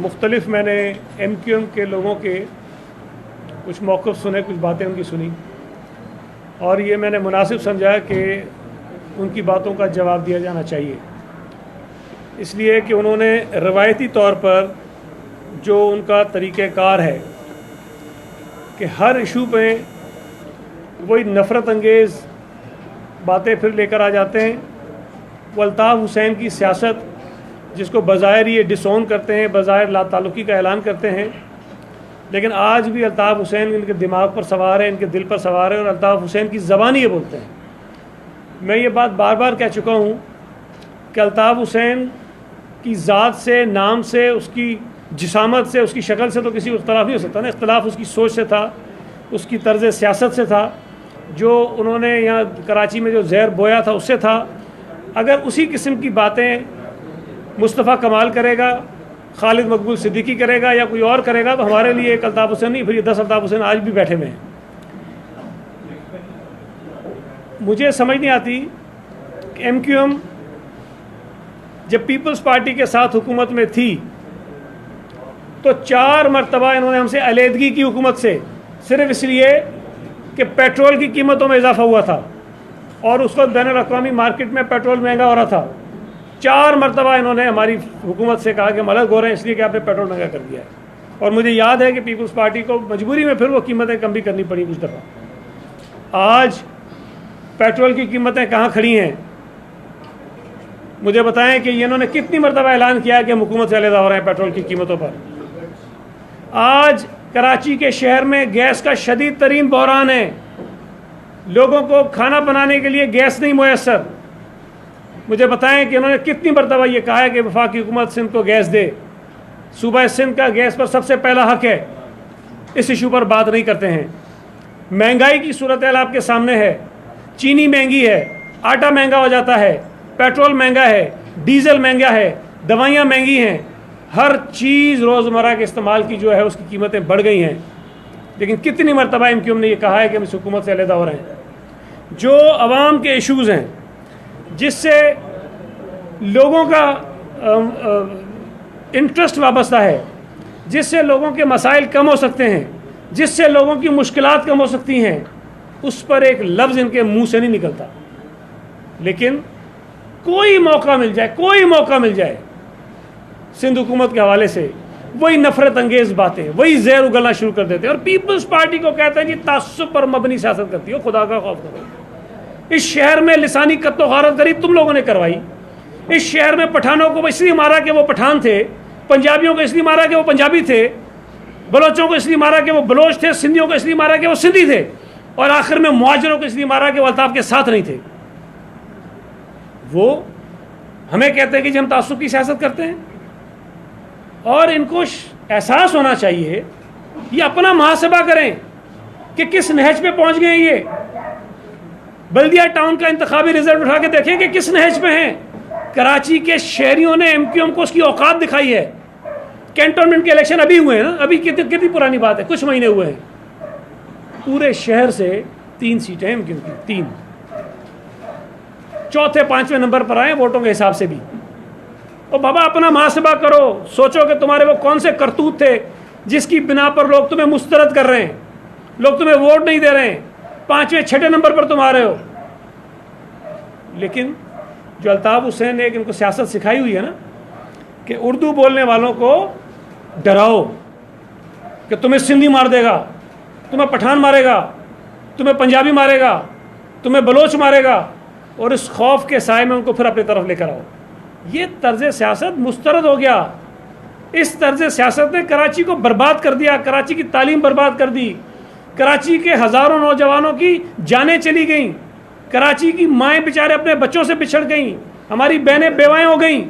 मुख्तलिफ मैंने MQM के लोगों के कुछ मौक़िफ़ सुने, कुछ बातें उनकी सुनी, और ये मैंने मुनासिब समझा कि उनकी बातों का जवाब दिया जाना चाहिए, इसलिए कि उन्होंने रवायती तौर पर जो उनका तरीक़ेकार है कि हर इशू पे वही नफ़रत अंगेज़ बातें फिर लेकर आ जाते हैं। वो अल्ताफ़ हुसैन की सियासत, जिसको बज़ाहिर ये डिसोन करते हैं, बज़ाहिर लाताल्लुकी का ऐलान करते हैं, लेकिन आज भी अल्ताफ़ हुसैन इनके दिमाग पर सवार है, इनके दिल पर सवार है, और अल्ताफ़ हुसैन की ज़बान ये बोलते हैं। मैं ये बात बार बार कह चुका हूँ कि अल्ताफ़ हुसैन की ज़ात से, नाम से, उसकी जिसामत से, उसकी शक्ल से तो किसी इख्तलाफ नहीं हो सकता ना। इख्तलाफ उसकी सोच से था, उसकी तर्ज़ सियासत से था, जो उन्होंने यहाँ कराची में जो जहर बोया था उससे था। अगर उसी किस्म की बातें मुस्तफ़ा कमाल करेगा, खालिद मकबूल सिद्दीकी करेगा या कोई और करेगा, तो हमारे लिए एक अल्ताफ़ हुसैन नहीं, फिर ये 10 अल्ताफ़ हुसैन आज भी बैठे हुए हैं। मुझे समझ नहीं आती कि MQM जब पीपल्स पार्टी के साथ हुकूमत में थी तो 4 मरतबा इन्होंने हमसे अलहदगी की हुकूमत से, सिर्फ इसलिए कि पेट्रोल की कीमतों में इजाफा हुआ था और उस वक्त बैनुल-अक़वामी मार्केट में पेट्रोल महंगा हो रहा था। 4 मरतबा इन्होंने हमारी हुकूमत से कहा कि हम अलग हो रहे हैं इसलिए कि आपने पेट्रोल महंगा कर दिया है, और मुझे याद है कि पीपल्स पार्टी को मजबूरी में फिर वो कीमतें कम भी करनी पड़ी कुछ दफ़ा। आज पेट्रोल की कीमतें कहाँ खड़ी हैं? मुझे बताएं कि इन्होंने कितनी मरतबा ऐलान किया कि हम हुकूमत से अलग हो रहे हैं पेट्रोल की कीमतों पर। आज कराची के शहर में गैस का शदीद तरीन बहरान है, लोगों को खाना बनाने के लिए गैस नहीं मुयस्सर। मुझे बताएं कि इन्होंने कितनी मरतबा ये कहा है कि वफाकी हुकूमत सिंध को गैस दे। सूबा सिंध का गैस पर सबसे पहला हक है, इस इशू पर बात नहीं करते हैं। महंगाई की सूरत हाल आपके सामने है, चीनी महंगी है, आटा महंगा हो जाता है, पेट्रोल महंगा है, डीजल महंगा है, दवाइयाँ महंगी हैं, हर चीज़ रोज़मर्रा के इस्तेमाल की जो है उसकी कीमतें बढ़ गई हैं। लेकिन कितनी मरतबा MQM ने यह कहा है कि हम इस हुकूमत से अलहदा हो रहे हैं। जो अवाम के इशूज़ हैं, जिससे लोगों का इंटरेस्ट वाबस्ता है, जिससे लोगों के मसाइल कम हो सकते हैं, जिससे लोगों की मुश्किलात कम हो सकती हैं, उस पर एक लफ्ज़ इनके मुंह से नहीं निकलता। लेकिन कोई मौका मिल जाए, कोई मौका मिल जाए, सिंध हुकूमत के हवाले से वही नफरत अंगेज़ बातें, वही जहर उगलना शुरू कर देते हैं। और पीपल्स पार्टी को कहते हैं जी तासुब पर मबनी सियासत करती हो, खुदा का खौफ करो। इस शहर में लिसानी कत्लो गारत गरीब तुम लोगों ने करवाई। इस शहर में पठानों को इसलिए मारा कि वो पठान थे, पंजाबियों को इसलिए मारा कि वो पंजाबी थे, बलोचों को इसलिए मारा कि वो बलोच थे, सिंधियों को इसलिए मारा कि वो सिंधी थे, और आखिर में मुहाजिरों को इसलिए मारा कि वो अल्ताफ के साथ नहीं थे। वो हमें कहते हैं कि हम तासुब की सियासत करते हैं, और इनको एहसास होना चाहिए, ये अपना मुहासबा करें कि किस नहज पे पहुंच गए। ये बल्दिया टाउन का इंतखाबी रिजल्ट उठा के देखें कि किस नहज पे हैं। कराची के शहरियों ने MQM को उसकी औकात दिखाई है। कैंटोनमेंट के इलेक्शन अभी हुए हैं ना, अभी कितनी पुरानी बात है, कुछ महीने हुए हैं। पूरे शहर से 3 सीटें हैं MQM की, 3, चौथे 5वें नंबर पर आए वोटों के हिसाब से भी। और बाबा अपना मुहासबा करो, सोचो कि तुम्हारे वो कौन से करतूत थे जिसकी बिना पर लोग तुम्हें मुस्तरद कर रहे हैं, लोग तुम्हें वोट नहीं दे रहे हैं, 5वें 6ठे नंबर पर तुम आ रहे हो। लेकिन जो अल्ताफ़ हुसैन ने एक इनको सियासत सिखाई हुई है ना, कि उर्दू बोलने वालों को डराओ कि तुम्हें सिंधी मार देगा, तुम्हें पठान मारेगा, तुम्हें पंजाबी मारेगा, तुम्हें बलोच मारेगा, और इस खौफ के साए में उनको फिर अपनी तरफ लेकर आओ। ये तर्ज सियासत मुस्तरद हो गया। इस तर्ज सियासत ने कराची को बर्बाद कर दिया, कराची की तालीम बर्बाद कर दी, कराची के हज़ारों नौजवानों की जानें चली गईं, कराची की माएँ बेचारे अपने बच्चों से बिछड़ गईं, हमारी बहनें बेवाएँ हो गईं,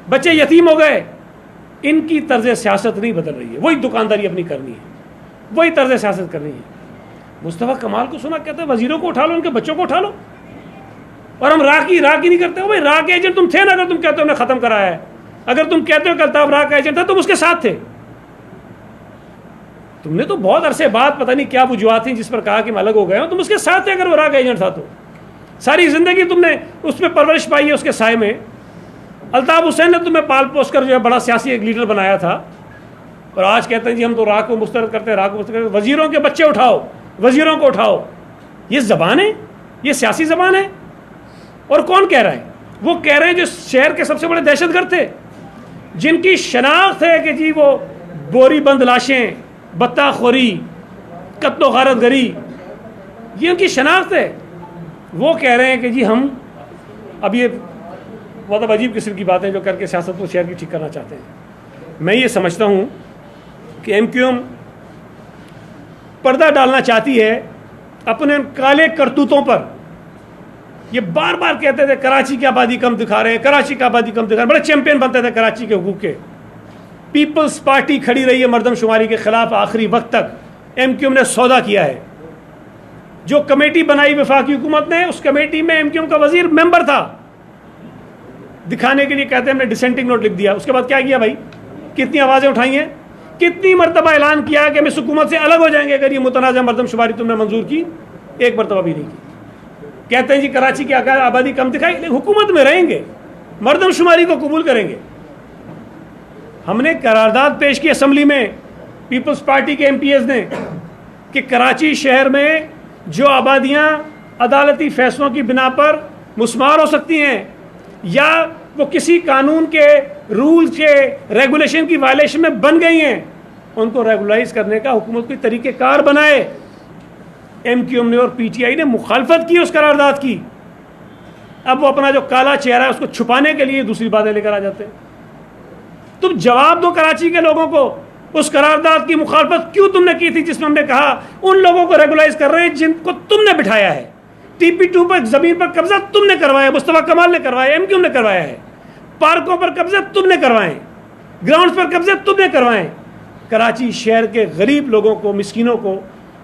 बच्चे यतीम हो गए। इनकी तर्ज सियासत नहीं बदल रही है, वही दुकानदारी अपनी करनी है, वही तर्ज सियासत करनी है। मुस्तफ़ा कमाल को सुना, कहते हैं वजीरों को उठा लो, उनके बच्चों को उठा लो, और हम राह की नहीं करते हो। भाई राह के एजेंट तुम थे ना, अगर तुम कहते हो हमने ख़त्म कराया है, अगर तुम कहते हो कि अल्ताफ राह का एजेंट था, तुम उसके साथ थे। तुमने तो बहुत अरसे बाद पता नहीं क्या वजूहत थी जिस पर कहा कि मैं अलग हो गया हूँ, तुम उसके साथ थे। अगर वो राह का एजेंट था तो सारी ज़िंदगी तुमने उसमें परवरिश पाई है, उसके साय में। अल्ताफ हुसैन ने तुम्हें पाल पोस कर जो है बड़ा सियासी एक लीडर बनाया था, और आज कहते हैं जी हम तो राह को मुस्तरद करते हैं, राह को मुस्तरद करते हैं। वजीरों के बच्चे उठाओ, वजीरों को उठाओ, ये ज़बान है, ये सियासी ज़बान है। और कौन कह रहा है? वो कह रहे हैं जो शहर के सबसे बड़े दहशतगर्द थे, जिनकी शनाख्त है कि जी वो बोरी बंद लाशें, बत्ताखोरी, कत्लो गारत गरी, ये उनकी शनाख्त है। वो कह रहे हैं कि जी हम अब ये बहुत अजीब किस्म की बातें जो करके सियासत को शहर की ठीक करना चाहते हैं। मैं ये समझता हूँ कि एमक्यूएम पर्दा डालना चाहती है अपने काले करतूतों पर। ये बार बार कहते थे कराची की आबादी कम दिखा रहे हैं, कराची की आबादी कम दिखा रहे हैं, बड़े चैंपियन बनते थे कराची के हुकूक के। पीपल्स पार्टी खड़ी रही है मरदमशुमारी के खिलाफ आखिरी वक्त तक। एमक्यूएम ने सौदा किया है। जो कमेटी बनाई वफाकी हुकूमत ने, उस कमेटी में एमक्यूएम का वजीर मेंबर था। दिखाने के लिए कहते हैं हमने डिसेंटिंग नोट लिख दिया। उसके बाद क्या किया भाई? कितनी आवाज़ें उठाई हैं, कितनी मरतबा ऐलान किया कि हम इस हुकूमत से अलग हो जाएंगे अगर ये मुतनाज़ा मरदमशुमारी तुमने मंजूर की। एक मरतबा भी नहीं की। कहते हैं जी कराची की आबादी कम दिखाई, लेकिन हुकूमत में रहेंगे, मरदमशुमारी को कबूल करेंगे। हमने करारदाद पेश की असम्बली में पीपल्स पार्टी के एमपीएस ने कि कराची शहर में जो आबादियाँ अदालती फैसलों की बिना पर मुस्मार हो सकती हैं या वो किसी कानून के रूल के रेगुलेशन की वायलेशन में बन गई हैं, उनको रेगुलाइज करने का हुकूमत कोई तरीक़ेकार बनाए। एमक्यूएम ने और पीटीआई ने मुखालफत की उस करारदाद की। अब वो अपना जो काला चेहरा है उसको छुपाने के लिए दूसरी बातें लेकर आ जाते हैं। तुम जवाब दो कराची के लोगों को, उस करारदाद की मुखालफत क्यों तुमने की थी जिसमें हमने कहा उन लोगों को रेगुलाइज कर रहे हैं जिनको तुमने बिठाया है। TP2 पर जमीन पर कब्जा तुमने करवाया, मुस्तफा कमाल ने करवाया, एमक्यूएम ने करवाया है। पार्कों पर कब्जे तुमने करवाए, ग्राउंड्स पर कब्जे तुमने करवाए। कराची शहर के गरीब लोगों को, मिस्किनों को,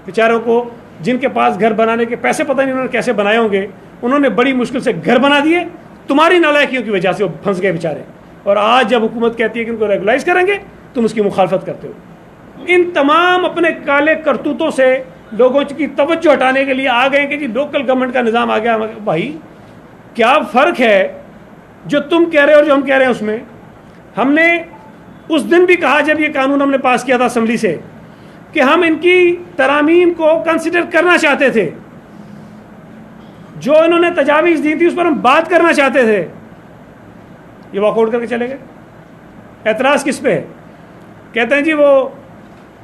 बेचारों को, जिनके पास घर बनाने के पैसे पता नहीं उन्होंने कैसे बनाए होंगे, उन्होंने बड़ी मुश्किल से घर बना दिए। तुम्हारी नालायकियों की वजह से वो फंस गए बेचारे। और आज जब हुकूमत कहती है कि उनको रेगुलाइज करेंगे, तुम उसकी मुखालफत करते हो। इन तमाम अपने काले करतूतों से लोगों की तवज्जो हटाने के लिए आ गए कि जी लोकल गवर्नमेंट का निज़ाम आ गया। भाई क्या फ़र्क है जो तुम कह रहे हो और जो हम कह रहे हैं उसमें? हमने उस दिन भी कहा जब ये कानून हमने पास किया था असम्बली से कि हम इनकी तरामीम को कंसिडर करना चाहते थे। जो इन्होंने तजावीज़ दी थी उस पर हम बात करना चाहते थे। ये वॉकआउट करके चले गए। एतराज़ किस पे है? कहते हैं जी वो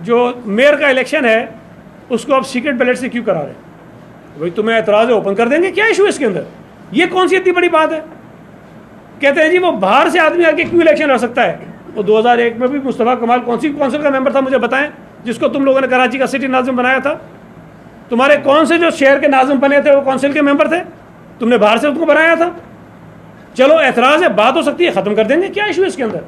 जो मेयर का इलेक्शन है उसको आप सीक्रेट बैलेट से क्यों करा रहे हैं? भाई तुम्हें एतराज़ है, ओपन कर देंगे, क्या इशू है इसके अंदर? ये कौन सी इतनी बड़ी बात है? कहते हैं जी वो बाहर से आदमी आके क्यों इलेक्शन लड़ सकता है? वो 2001 में भी मुस्तफा कमाल कौन सी कौंसिल का मेंबर था मुझे बताएं, जिसको तुम लोगों ने कराची का सिटी नाज़िम बनाया था? तुम्हारे कौन से जो शहर के नाज़िम बने थे वो कौंसिल के मेंबर थे? तुमने बाहर से उनको बनाया था। चलो एतराज़ है, बात हो सकती है, ख़त्म कर देंगे, क्या इशू है इसके अंदर?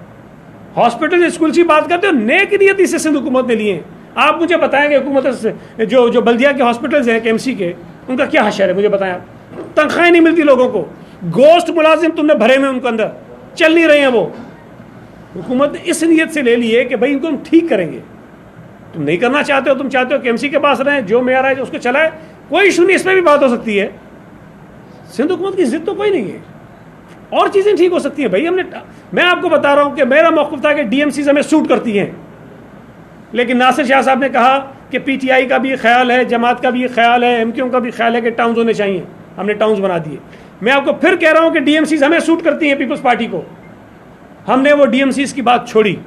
हॉस्पिटल स्कूल की बात करते हो, नेक नियत से सिंध हुकूमत ने लिए। आप मुझे बताएंगे हुकूमत से जो बल्दिया के हॉस्पिटल्स हैं KMC के, उनका क्या हशर है? मुझे बताएं आप। तनख्वाहें नहीं मिलती लोगों को, गोश्त मुलाजिम तुमने भरे हुए उनके अंदर, चल नहीं रहे हैं वो। हुकूमत ने इस नीयत से ले लिए कि भाई इनको हम ठीक करेंगे। तुम नहीं करना चाहते हो, तुम चाहते हो KMC के पास रहें, जो मेयर आए उसको चलाए, कोई इशू नहीं, इसमें भी बात हो सकती है। सिंध हुकूमत की जिद तो कोई नहीं है, और चीज़ें ठीक हो सकती हैं भाई। मैं आपको बता रहा हूँ कि मेरा मौक़िफ़ था कि DMCs हमें सूट करती हैं, लेकिन नासिर शाह साहब ने कहा कि PTI का भी ख्याल है, जमात का भी ख्याल है, MQM का भी ख्याल है कि टाउन्स होने चाहिए। हमने टाउन्स बना दिए। मैं आपको फिर कह रहा हूँ कि DMCs हमें सूट करती हैं, पीपल्स पार्टी को। हमने वो DMCs की बात छोड़ी,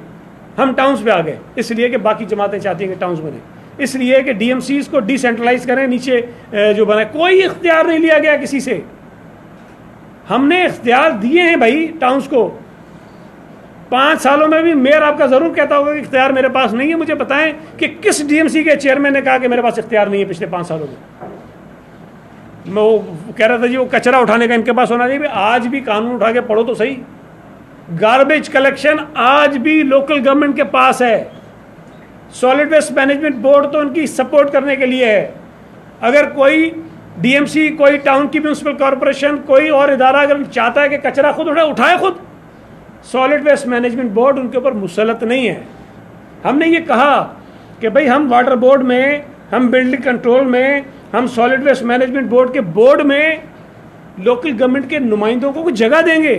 हम टाउन्स पे आ गए, इसलिए कि बाकी जमातें चाहती हैं कि टाउन्स बने, इसलिए कि DMCs को डिसेंट्रलाइज करें, नीचे जो बना। कोई इख्तियार नहीं लिया गया किसी से, हमने इख्तियार दिए हैं भाई टाउन्स को। 5 सालों में भी मेयर आपका ज़रूर कहता होगा कि इख्तियार मेरे पास नहीं है। मुझे बताएं कि किस DMC के चेयरमैन ने कहा कि मेरे पास इख्तियार नहीं है पिछले 5 सालों में? मैं वो कह रहा था जी वो कचरा उठाने का इनके पास होना चाहिए। आज भी कानून उठा के पढ़ो तो सही। गार्बेज कलेक्शन आज भी लोकल गवर्नमेंट के पास है। सॉलिड वेस्ट मैनेजमेंट बोर्ड तो उनकी सपोर्ट करने के लिए है। अगर कोई DMC, कोई टाउन की म्यूनसिपल कॉरपोरेशन, कोई और इदारा अगर चाहता है कि कचरा खुद उठाए खुद। सॉलिड वेस्ट मैनेजमेंट बोर्ड उनके ऊपर मुसलत नहीं है। हमने ये कहा कि भाई हम वाटर बोर्ड में, हम बिल्डिंग कंट्रोल में, हम सॉलिड वेस्ट मैनेजमेंट बोर्ड के बोर्ड में लोकल गवर्नमेंट के नुमाइंदों को कुछ जगह देंगे,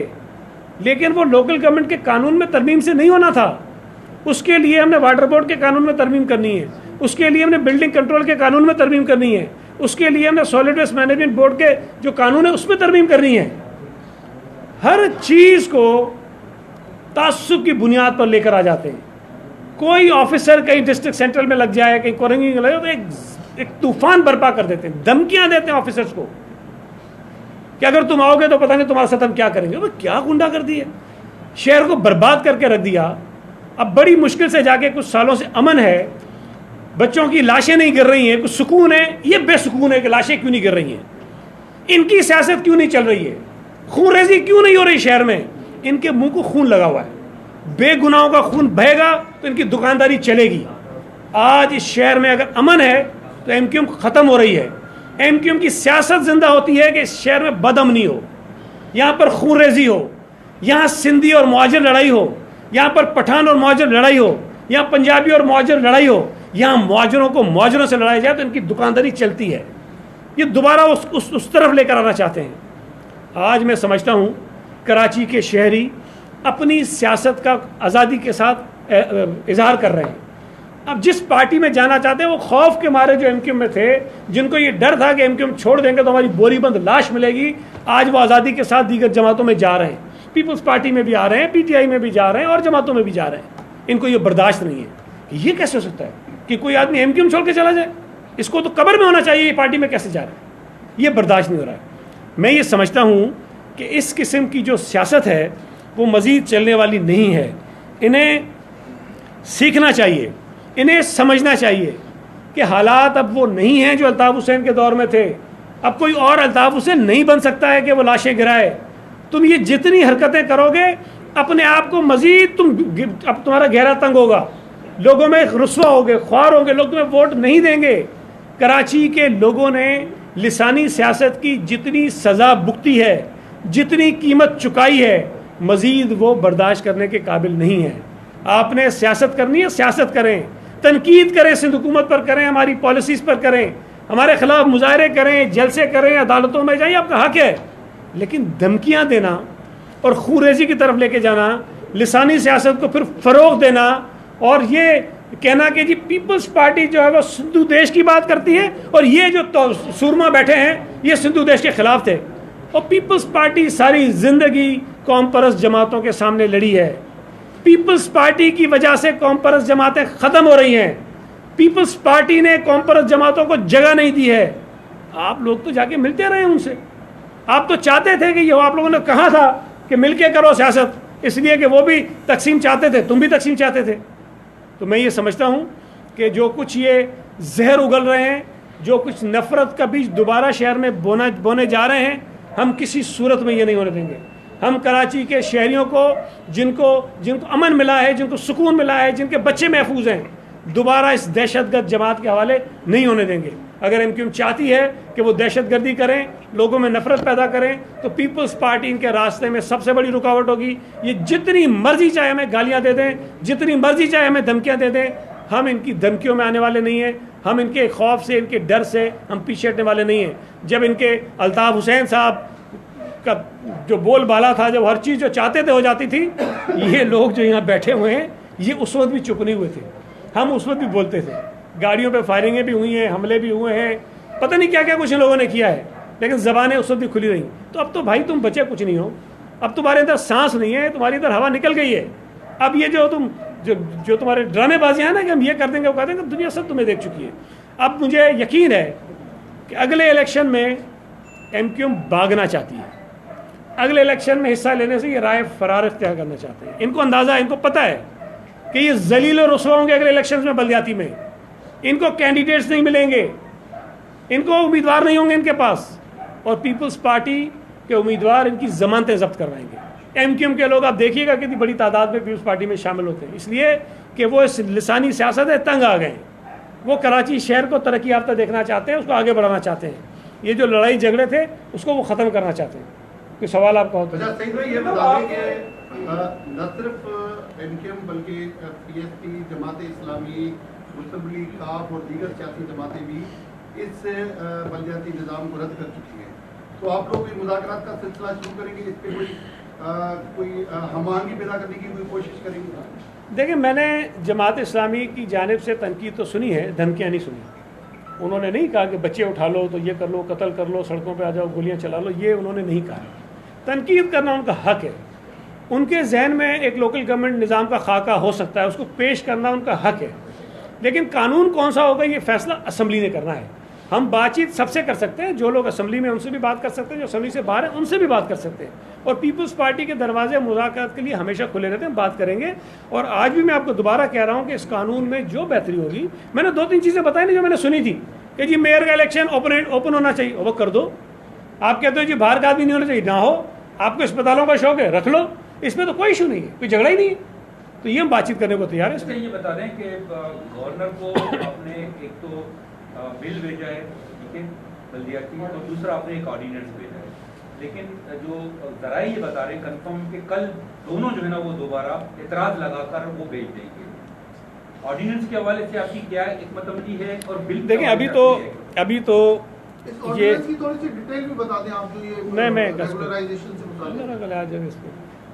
लेकिन वो लोकल गवर्नमेंट के कानून में तरमीम से नहीं होना था। उसके लिए हमने वाटर बोर्ड के कानून में तरमीम करनी है, उसके लिए हमने बिल्डिंग कंट्रोल के कानून में तरमीम करनी है, उसके लिए हमने सॉलिड वेस्ट मैनेजमेंट बोर्ड के जो कानून है उसमें तरमीम करनी है। हर चीज़ को तासुब की बुनियाद पर लेकर आ जाते हैं। कोई ऑफिसर कहीं डिस्ट्रिक्ट सेंट्रल में लग जाए, कहीं कोरंगी में लगे तो एक तूफान बर्पा कर देते हैं, धमकियां देते हैं ऑफिसर्स को कि अगर तुम आओगे तो पता नहीं तुम्हारे साथ हम क्या करेंगे। वो क्या गुंडागर्दी है, शहर को बर्बाद करके रख दिया। अब बड़ी मुश्किल से जाके कुछ सालों से अमन है, बच्चों की लाशें नहीं गिर रही हैं, कुछ सुकून है। ये बेसुकून है कि लाशें क्यों नहीं गिर रही हैं, इनकी सियासत क्यों नहीं चल रही है, खूनरेजी क्यों नहीं हो रही शहर में। इनके मुंह को खून लगा हुआ है, बेगुनाहों का खून बहेगा तो इनकी दुकानदारी चलेगी। आज इस शहर में अगर अमन है तो एमक्यूएम खत्म हो रही है। एमक्यूएम की सियासत जिंदा होती है कि इस शहर में बदअमनी हो, यहाँ पर खूनरेजी हो, यहाँ सिंधी और मुहाजिर लड़ाई हो, यहाँ पर पठान और मुहाजिर लड़ाई हो, यहाँ पंजाबी और मुहाजिर लड़ाई हो, यहाँ मुहाजिरों को मुहाजिरों से लड़ाई जाए तो इनकी दुकानदारी चलती है। ये दोबारा उस तरफ लेकर आना चाहते हैं। आज मैं समझता हूँ कराची के शहरी अपनी सियासत का आज़ादी के साथ इजहार कर रहे हैं। अब जिस पार्टी में जाना चाहते हैं वो खौफ के मारे जो एमक्यूएम में थे, जिनको ये डर था कि एमक्यूएम छोड़ देंगे तो हमारी बोरीबंद लाश मिलेगी, आज वो आज़ादी के साथ दीगर जमातों में जा रहे हैं। पीपल्स पार्टी में भी आ रहे हैं, पीटीआई में भी जा रहे हैं और जमातों में भी जा रहे हैं। इनको ये बर्दाश्त नहीं है कि ये कैसे हो सकता है कि कोई आदमी एमक्यूएम छोड़ के चला जाए, इसको तो कब्र में होना चाहिए, ये पार्टी में कैसे जा रहा है। ये बर्दाश्त नहीं हो रहा है। मैं ये समझता हूँ कि इस किस्म की जो सियासत है वो मज़ीद चलने वाली नहीं है। इन्हें सीखना चाहिए, इन्हें समझना चाहिए कि हालात अब वो नहीं हैं जो अल्ताफ़ हुसैन के दौर में थे। अब कोई और अल्ताफ़ हुसैन नहीं बन सकता है कि वो लाशें गिराए। तुम ये जितनी हरकतें करोगे अपने आप को मज़ीद अब तुम्हारा गहरा तंग होगा, लोगों में रुस्वा होगे, ख्वार होंगे, लोग तुम्हें वोट नहीं देंगे। कराची के लोगों ने लिसानी सियासत की जितनी सज़ा भुगती है, जितनी कीमत चुकाई है, मज़ीद वो बर्दाश्त करने के काबिल नहीं है। आपने सियासत करनी है, सियासत करें, तनकीद करें, सिंध हुकूमत पर करें, हमारी पॉलिसीज़ पर करें, हमारे खिलाफ मुजाहरे करें, जलसे करें, अदालतों में जाइए, आपका हक है। लेकिन धमकियाँ देना और खूनरेजी की तरफ लेके जाना, लिसानी सियासत को फिर फ़रोग़ देना और ये कहना कि जी पीपल्स पार्टी जो है वो सिंधु देश की बात करती है और ये जो तो सूरमा बैठे हैं ये सिंधु देश के ख़िलाफ़ थे। और पीपल्स पार्टी सारी ज़िंदगी कौम परस्त जमातों के सामने लड़ी है। पीपल्स पार्टी की वजह से कौम परस्त जमातें ख़त्म हो रही हैं। पीपल्स पार्टी ने कौम परस्त जमातों को जगह नहीं दी है। आप लोग तो जाके मिलते रहे उनसे, आप तो चाहते थे कि ये आप लोगों ने कहा था कि मिल के करो सियासत, इसलिए कि वो भी तकसीम चाहते थे, तुम भी तकसीम चाहते थे। तो मैं ये समझता हूँ कि जो कुछ ये जहर उगल रहे हैं, जो कुछ नफ़रत का बीज दोबारा शहर में बोने जा रहे हैं, हम किसी सूरत में ये नहीं होने देंगे। हम कराची के शहरियों को जिनको अमन मिला है, जिनको सुकून मिला है, जिनके बच्चे महफूज हैं, दोबारा इस दहशतगर्द जमात के हवाले नहीं होने देंगे। अगर एमक्यूएम चाहती है कि वो दहशतगर्दी करें, लोगों में नफरत पैदा करें, तो पीपल्स पार्टी इनके रास्ते में सबसे बड़ी रुकावट होगी। ये जितनी मर्जी चाहे हमें गालियाँ दे दें, जितनी मर्जी चाहे हमें धमकियाँ दे दें, हम इनकी धमकियों में आने वाले नहीं हैं। हम इनके खौफ से, इनके डर से हम पीछे हटने वाले नहीं हैं। जब इनके अल्ताफ़ हुसैन साहब का जो बोलबाला था, जब हर चीज़ जो चाहते थे हो जाती थी, ये लोग जो यहाँ बैठे हुए हैं ये उस वक्त भी चुप नहीं हुए थे। हम उस वक्त भी बोलते थे, गाड़ियों पे फायरिंगें भी हुई हैं, हमले भी हुए हैं, पता नहीं क्या क्या कुछ इन लोगों ने किया है, लेकिन ज़बानें उस वक्त भी खुली रही। तो अब तो भाई तुम बचे कुछ नहीं हो, अब तुम्हारे अंदर सांस नहीं है, तुम्हारी अंदर हवा निकल गई है। अब ये जो तुम्हारे ड्रामेबाजियाँ हैं ना कि हम ये कर देंगे वो कर देंगे, दुनिया सब तुम्हें देख चुकी है। अब मुझे यकीन है कि अगले इलेक्शन में एमक्यूएम भागना चाहती है। अगले इलेक्शन में हिस्सा लेने से ये राय फरार इख्तियार करना चाहते हैं। इनको अंदाज़ा, इनको पता है कि ये जलील और रुसवा होंगे अगले इलेक्शन में बलदियाती में। इनको कैंडिडेट्स नहीं मिलेंगे, इनको उम्मीदवार नहीं होंगे इनके पास, और पीपल्स पार्टी के उम्मीदवार इनकी जमानतें जब्त करवाएंगे। एमक्यूएम के लोग आप देखिएगा कितनी बड़ी तादाद में पीपल्स पार्टी में शामिल होते हैं, इसलिए कि वो इस लिसानी सियासत है तंग आ गए। वो कराची शहर को तरक्की याफ्ता देखना चाहते हैं, उसको आगे बढ़ाना चाहते हैं। ये जो लड़ाई झगड़े थे उसको वो ख़त्म करना चाहते हैं। कोई सवाल आपका हो तो? न सिर्फ एमक्यूएम बल्कि पीएसपी, जमात इस्लामी, मुस्लिम लीग, काफ और दीगर सियासी जमातें भी इस बलदियाती निज़ाम को रद्द कर चुकी हैं। तो आप लोग मुज़ाकरात का सिलसिला शुरू करेंगे, इस पर कोई कोई हमआहंगी पैदा करने की कोई कोशिश करेंगे? देखिए, मैंने जमात इस्लामी की जानिब से तनकीद तो सुनी है, धमकियाँ नहीं सुनी। उन्होंने नहीं कहा कि बच्चे उठा लो तो ये कर लो, कत्ल कर लो, सड़कों पे आ जाओ, गोलियां चला लो, ये उन्होंने नहीं कहा। तनकीद करना उनका हक है। उनके जहन में एक लोकल गवर्नमेंट निज़ाम का खाका हो सकता है, उसको पेश करना उनका हक है, लेकिन कानून कौन सा होगा ये फैसला असम्बली ने करना है। हम बातचीत सबसे कर सकते हैं, जो लोग असम्बली में उनसे भी बात कर सकते हैं, जो असम्बली से बाहर हैं उनसे भी बात कर सकते हैं, और पीपल्स पार्टी के दरवाजे मुज़ाकरात के लिए हमेशा खुले रहते हैं, बात करेंगे। और आज भी मैं आपको दोबारा कह रहा हूँ कि इस कानून में जो बेहतरी होगी, मैंने 2-3 चीज़ें बताई ना जो मैंने सुनी थी कि जी मेयर का इलेक्शन ओपन होना चाहिए, वो कर दो। आप कहते हो जी बाहर का आदमी नहीं होना चाहिए, ना हो। आपको अस्पतालों का शौक है, रख लो, इसमें तो कोई इशू नहीं है, कोई झगड़ा ही नहीं है। तो ये हम बातचीत करने को तैयार है। ये बता दें कि गवर्नर को आपने एक तो बिल भेजा है, ठीक है, बल्दियाती, और दूसरा आपने एक ऑर्डिनेंस भेजा है, लेकिन जो जराए ये बता रहे कंफर्म कि कल दोनों जो है ना वो दोबारा एतराज लगाकर वो भेज देंगे। ऑर्डिनेंस के हवाले से आपकी क्या हिकमतअमली है? और बिल देखिए, अभी तो ये की थोड़ी सी डिटेल भी बता दें आप, जो ये मैं रेगुलराइजेशन से मुताल्लिक।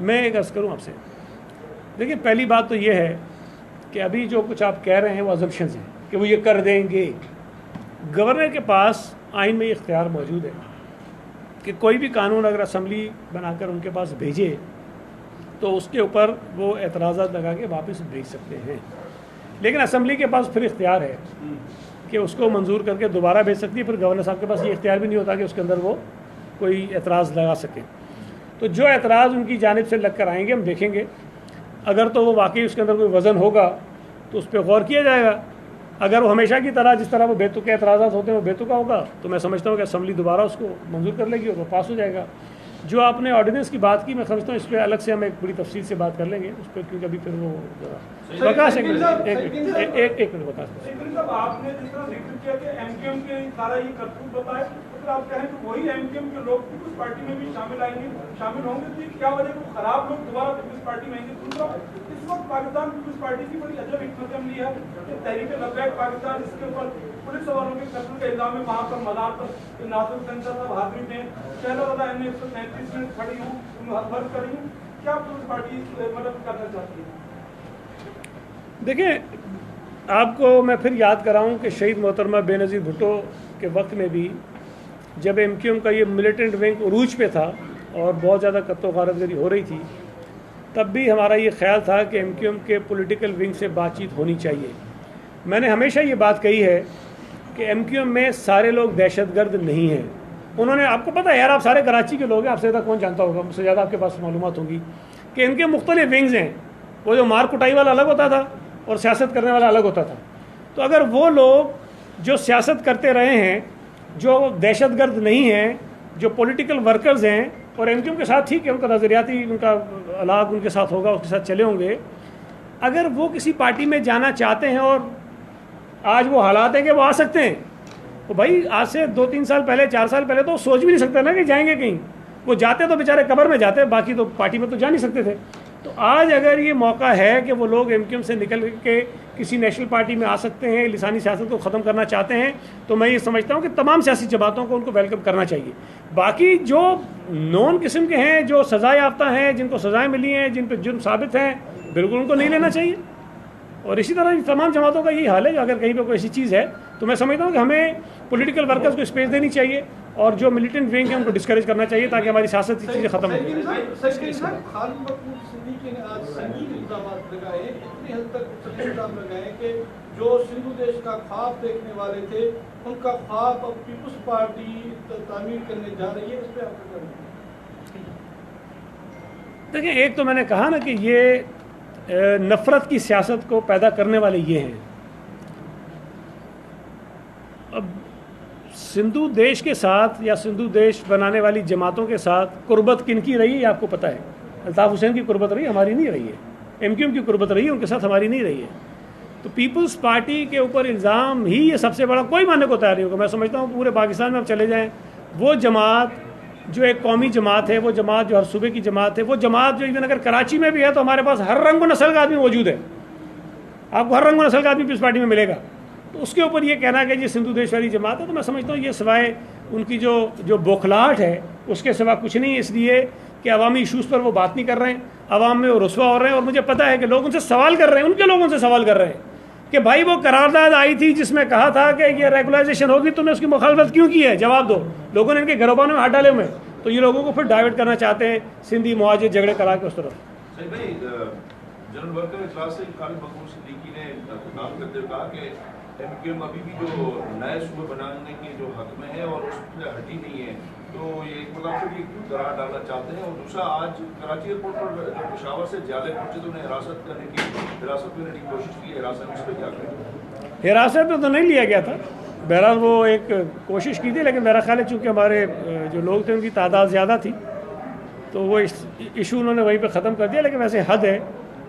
मैं एक अर्ज़ करूँ आपसे। देखिए, पहली बात तो ये है कि अभी जो कुछ आप कह रहे हैं वो अजम्पशंस हैं कि वो ये कर देंगे। गवर्नर के पास आइन में ये इख्तियार मौजूद है कि कोई भी कानून अगर असम्बली बनाकर उनके पास भेजे तो उसके ऊपर वो एतराज़ात लगा के वापस भेज सकते हैं, लेकिन असम्बली के पास फिर इख्तियार है कि उसको मंजूर करके दोबारा भेज सकती है। फिर गवर्नर साहब के पास ये इख्तियार भी नहीं होता कि उसके अंदर वो कोई एतराज़ लगा सके। तो जो एतराज़ उनकी जानिब से लग कर आएंगे हम देखेंगे, अगर तो वो वाकई उसके अंदर कोई वज़न होगा तो उस पर गौर किया जाएगा। अगर वो हमेशा की तरह जिस तरह वो बेतुके एतराज़ात होते हैं वो बेतुका होगा तो मैं समझता हूँ कि असम्बली दोबारा उसको मंजूर कर लेगी और वो पास हो जाएगा। जो आपने ऑर्डिनेंस की बात की, मैं समझता हूँ इस पर अलग से हम एक बड़ी तफसील से बात कर लेंगे उस पर, क्योंकि अभी फिर वो बकास एक मिनट बकास। आपने जिस तरह जिक्र किया कि एमक्यूएम के सारा ये करतूत बताए, तो आप कहें कि वही एमक्यूएम के लोग पीपल्स पार्टी में भी शामिल होंगे, तो क्या वजह वो खराब लोग दोबारा पीपल्स पार्टी में आएंगे? दूसरा, इस वक्त पाकिस्तान पीपल्स पार्टी की बड़ी अजब हिकमत-ए-अमली है कि तहरीक लब्बैक पाकिस्तान, इसके ऊपर पुलिस वालों के कत्ल का इल्जाम है। वहाँ पर मज़ार पर नासिर सेंसर साहब हाजिर थे, शहला ने 133 मिनट खड़ी हूँ, वर्क करी हूँ। क्या पीपल्स पार्टी मदद करना चाहती है? देखिए, आपको मैं फिर याद कराऊँ कि शहीद मोहतरमा बेनज़ीर भुट्टो के वक्त में भी जब एमक्यूएम का ये मिलिटेंट विंग उरूज पे था और बहुत ज़्यादा कत्तो गारतगरी हो रही थी, तब भी हमारा ये ख्याल था कि एमक्यूएम के पॉलिटिकल विंग से बातचीत होनी चाहिए। मैंने हमेशा ये बात कही है कि एमक्यूएम में सारे लोग दहशतगर्द नहीं हैं। उन्होंने, आपको पता है यार, आप सारे कराची के लोग हैं, आपसे ज़्यादा कौन जानता होगा, मुझसे ज़्यादा आपके पास मालूमात होगी कि इनके मुख्तलिफ विंग्स हैं। वो जो मार कुटाई वाला अलग होता था और सियासत करने वाला अलग होता था। तो अगर वो लोग जो सियासत करते रहे हैं, जो दहशतगर्द नहीं हैं, जो पॉलिटिकल वर्कर्स हैं, और एमक्यूएम के साथ ठीक है, उनका नज़रियाती उनका अलाग उनके साथ होगा, उसके साथ चले होंगे, अगर वो किसी पार्टी में जाना चाहते हैं और आज वो हालात हैं कि वो आ सकते हैं, तो भाई आज से 2-3 साल पहले, 4 साल पहले तो सोच भी नहीं सकते ना कि जाएंगे कहीं। वो जाते तो बेचारे कब्र में जाते, बाकी तो पार्टी में तो जा नहीं सकते थे। तो आज अगर ये मौका है कि वो लोग एमक्यूएम से निकल के किसी नेशनल पार्टी में आ सकते हैं, लिसानी सियासत को ख़त्म करना चाहते हैं, तो मैं ये समझता हूँ कि तमाम सियासी जमातों को उनको वेलकम करना चाहिए। बाकी जो नॉन किस्म के हैं, जो सज़ा याफ्ता हैं, जिनको सज़ाएँ मिली हैं, जिन पर जुर्म साबित हैं, बिल्कुल उनको नहीं लेना चाहिए। और इसी तरह तमाम जमातों का यही हाल है। अगर कहीं पर कोई ऐसी चीज़ है तो मैं समझता हूँ कि हमें पॉलिटिकल वर्कर्स को स्पेस देनी चाहिए और जो मिलिटेंट विंग है उनको डिस्करेज करना चाहिए ताकि हमारी सियासत की चीज़ें ख़त्म हो जाए। जो सिंधु देश का ख्वाब देखने वाले थे, उनका ख्वाब अब पीपल्स पार्टी तामीर करने जा रही है, इस पर आपका क्या? देखिए, एक तो मैंने कहा ना कि ये नफ़रत की सियासत को पैदा करने वाले ये हैं। अब सिंधु देश के साथ या सिंधु देश बनाने वाली जमातों के साथ कुर्बत किनकी रही है आपको पता है। अल्ताफ़ हुसैन की कुर्बत रही, हमारी नहीं रही है। एमक्यूएम की कुर्बत रही है, उनके साथ हमारी नहीं रही है। तो पीपल्स पार्टी के ऊपर इल्ज़ाम ही ये सबसे बड़ा, कोई मानने को तैयार नहीं होगा। मैं समझता हूँ पूरे पाकिस्तान में अब चले जाएँ, वो जमात जो एक कौमी जमात है, वो जमात जो हर सूबे की जमात है, वो जमात जो इवन अगर कराची में भी है तो हमारे पास हर रंग व नस्ल का आदमी मौजूद है। आपको हर रंग व नस्ल का आदमी पीपल्स पार्टी में मिलेगा। तो उसके ऊपर ये कहना कि ये सिंधु देश वाली जमात है, तो मैं समझता हूँ ये सिवाय उनकी जो बौखलाहट है उसके सिवा कुछ नहीं है। इसलिए कि अवामी इशूज़ पर वो बात नहीं कर रहे हैं, अवाम में वो रुस्वा हो रहे हैं। और मुझे पता है कि लोग उनसे सवाल कर रहे हैं, उनके लोगों से सवाल कर रहे हैं कि भाई वो करारदाद आई थी जिसमें कहा था कि ये रेगुलाइजेशन होगी, तुमने उसकी मुखालफत क्यों की है, जवाब दो। लोगों ने इनके घरोबानों में हाथ डाले हुए हैं, तो ये लोगों को फिर डाइवर्ट करना चाहते हैं सिंधी मुहाजिर झगड़े करा के उस तरफ। सही भाई, जनरल वर्कर इजलास से खालिद मकबूल सिद्दीकी ने खिताब करते हुए कहा कि एमक्यूएम अभी भी जो नए सूबे बनाने के जो हक में है और उससे हटी नहीं है, तो ये एक मतलब फिर क्यों दरार डालना चाहते हैं। और दूसरा, आज कराची एयरपोर्ट पर जब पेशावर से जाले पहुंचे तो उन्हें हिरासत में लेने की कोशिश की, हिरासत में, उस पर क्या करें? हिरासत में तो नहीं लिया गया था, बहरहाल वो एक कोशिश की थी, लेकिन मेरा ख्याल है चूँकि हमारे जो लोग थे उनकी तादाद ज़्यादा थी तो वो इशू उन्होंने वहीं पे ख़त्म कर दिया। लेकिन वैसे हद है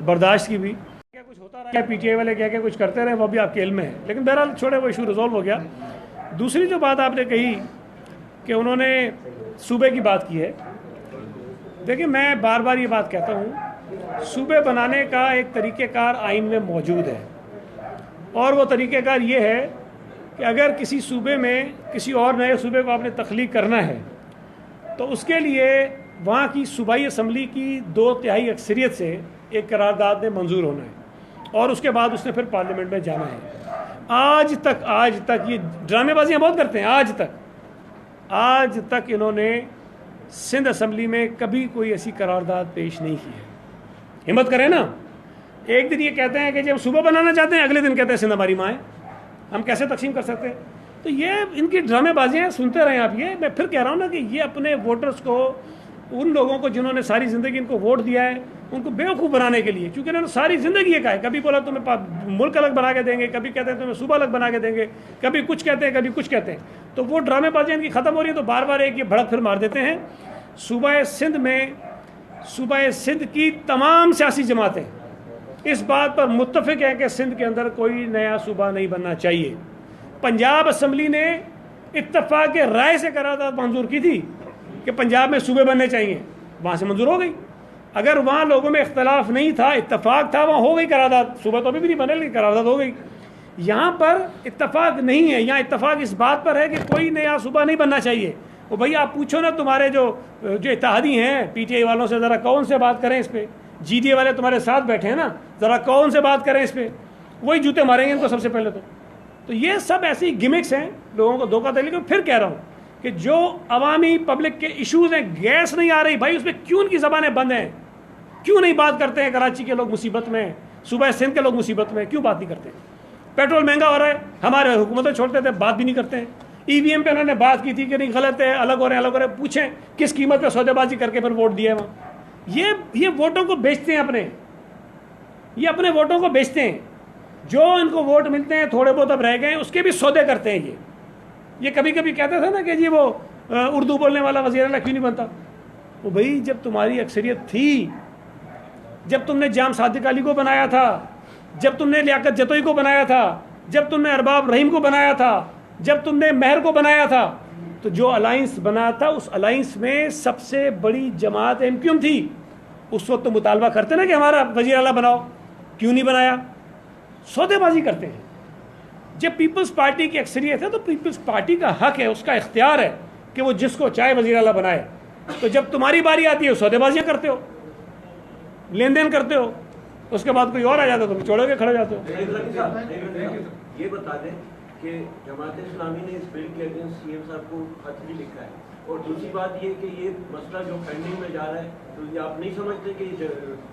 बर्दाश्त की भी, क्या कुछ होता रहा है, पीटीआई वाले क्या क्या कुछ करते रहे वो भी आपके इल्म में है। लेकिन बहरहाल छोड़े, वो इशू रिजॉल्व हो गया। दूसरी जो बात आपने कही कि उन्होंने सूबे की बात की है, देखिए मैं बार बार ये बात कहता हूँ, सूबे बनाने का एक तरीक़ेकार आइन में मौजूद है, और वो तरीक़ेकार ये है कि अगर किसी सूबे में किसी और नए सूबे को आपने तख्लीक करना है तो उसके लिए वहाँ की सूबाई असम्बली की 2/3 अक्सरियत से एक करारदाद में मंजूर होना है, और उसके बाद उसने फिर पार्लियामेंट में जाना है। आज तक ये ड्रामेबाजियाँ बहुत करते हैं। आज तक इन्होंने सिंध असम्बली में कभी कोई ऐसी करारदाद पेश नहीं की है। हिम्मत करें ना, एक दिन ये कहते हैं कि जब सूबा बनाना चाहते हैं, अगले दिन कहते हैं सिंध हमारी माँ है, हम कैसे तकसीम कर सकते हैं। तो ये इनकी ड्रामेबाजियाँ सुनते रहें आप। ये मैं फिर कह रहा हूँ ना कि ये अपने वोटर्स को, उन लोगों को जिन्होंने सारी ज़िंदगी इनको वोट दिया है, उनको बेवकूफ़ बनाने के लिए, क्योंकि इन्होंने सारी ज़िंदगी ये कहा है, कभी बोला तुम्हें मुल्क अलग बना के देंगे, कभी कहते हैं तुम्हें सूबा अलग बना के देंगे, कभी कुछ कहते हैं कभी कुछ कहते हैं। तो वो ड्रामेबाजियाँ इनकी ख़त्म हो रही है, तो बार बार एक ये भड़क फिर मार देते हैं। सूबा सिंध की तमाम सियासी जमातें इस बात पर मुत्तफिक हैं कि सिंध के अंदर कोई नया सूबा नहीं बनना चाहिए। पंजाब असम्बली ने इत्तफाक राय से करारदाद मंजूर की थी कि पंजाब में सूबे बनने चाहिए, वहाँ से मंजूर हो गई। अगर वहाँ लोगों में इख्तलाफ नहीं था, इत्तफाक था, वहाँ हो गई करारदाद। सूबा तो अभी भी नहीं बने, लेकिन करारदाद हो गई। यहाँ पर इत्तफाक नहीं है, यहाँ इत्तफाक इस बात पर है कि कोई नया सूबा नहीं बनना चाहिए। वो भैया आप पूछो ना तुम्हारे जो इत्तेहादी हैं पीटीआई वालों से, ज़रा कौन से बात करें इस पर। जीडीए वाले तुम्हारे साथ बैठे हैं ना, ज़रा कौन से बात करें इस पर, वही जूते मारेंगे इनको सबसे पहले तो ये सब ऐसी गिमिक्स हैं, लोगों को धोखा दे। लेकिन फिर कह रहा हूँ कि जो अवामी पब्लिक के इश्यूज़ हैं, गैस नहीं आ रही भाई, उसमें क्यों उनकी ज़बानें बंद हैं, क्यों नहीं बात करते हैं। कराची के लोग मुसीबत में, सूबा सिंध के लोग मुसीबत में, क्यों बात नहीं करते। पेट्रोल महंगा हो रहा है, हमारे हुकूमतें छोड़ते थे, बात भी नहीं करते हैं। ईवीएम पे उन्होंने बात की थी कि नहीं गलत है, अलग हो रहे हैं, पूछें किस कीमत पे सौदेबाजी करके फिर वोट दिया है वहाँ। ये वोटों को बेचते हैं ये अपने वोटों को बेचते हैं। जो इनको वोट मिलते हैं थोड़े बहुत अब रह गए, उसके भी सौदे करते हैं ये कभी कभी कहते थे ना कि जी वो उर्दू बोलने वाला वज़ीर आला क्यों नहीं बनता। वो भाई जब तुम्हारी अक्सरियत थी, जब तुमने जाम सादिक अली को बनाया था, जब तुमने लियाकत जतोई को बनाया था, जब तुमने अरबाब रहीम को बनाया था, जब तुमने महर को बनाया था, तो जो अलाइंस बना था उस अलाइंस में सबसे बड़ी जमात एमक्यूएम थी। उस वक्त तो मुतालबा करते ना कि हमारा वज़ीर आला बनाओ, क्यों नहीं बनाया। सौदेबाजी करते हैं। जब पीपल्स पार्टी की अक्सरियत है तो पीपल्स पार्टी का हक है, उसका इख्तियार है कि वो जिसको चाहे वज़ीर आला बनाए। तो जब तुम्हारी बारी आती है सौदेबाजियाँ करते हो, लेन देन करते हो, उसके बाद कोई और आ जाता है तो छोड़ के खड़े जाते हो। ये बता दें कि जमात इस्लामी ने इस बिल के अगेंस्ट सीएम साहब को खत भी लिखा है, और दूसरी बात ये कि ये मसला जो पेंडिंग में जा रहा है, तो ये आप नहीं समझते कि